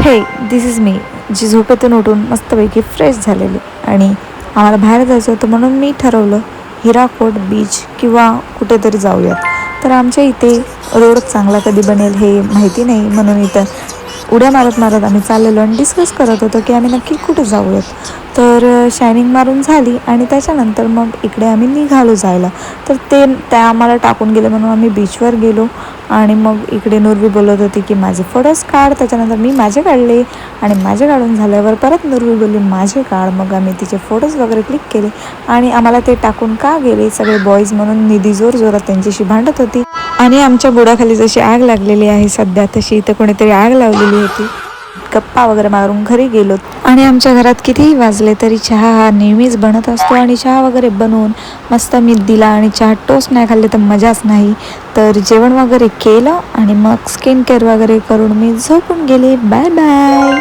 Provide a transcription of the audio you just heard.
हे दिस is me, जी झोपेतून उठून मस्तपैकी फ्रेश झालेली आणि आम्हाला बाहेर जायचं होतं म्हणून मी ठरवलं हिराकोट बीच किंवा कुठेतरी जाऊयात. तर आमच्या इथे रोड चांगला कधी बनेल हे माहिती नाही, म्हणून इथं उड्या मारत मारत आम्ही चाललेलो आणि डिस्कस करत होतो की आम्ही नक्की कुठे जाऊयात. तर शायनिंग मारून झाली आणि त्याच्यानंतर मग इकडे आम्ही निघालो जायला. तर त्या आम्हाला टाकून गेले म्हणून आम्ही बीचवर गेलो आणि मग इकडे नुर्वी बोलत होती की माझे फोटोज काढ. त्याच्यानंतर मी माझे काढले आणि माझे काढून झाल्यावर परत नुर्वी बोलली माझे काढ. मग आम्ही तिचे फोटोज वगैरे क्लिक केले आणि आम्हाला ते टाकून का गेले सगळे बॉईज म्हणून निधी जोरजोरात त्यांच्याशी भांडत होती. आणि आमच्या बुडाखाली जशी आग लागलेली आहे सध्या, तशी इथं कोणीतरी आग लावलेली होती. गप्पा वगैरे मारून घरी गेलो आणि आमच्या घरात कितीही वाजले तरी चहा हा नेहमीच बनत असतो आणि चहा वगैरे बनवून मस्त मी दिला आणि चहा टोस्ट नाही खाल्ले तर मजाच नाही. तर जेवण वगैरे केलं आणि मग स्किन केअर वगैरे करून मी झोपून गेले. Bye bye.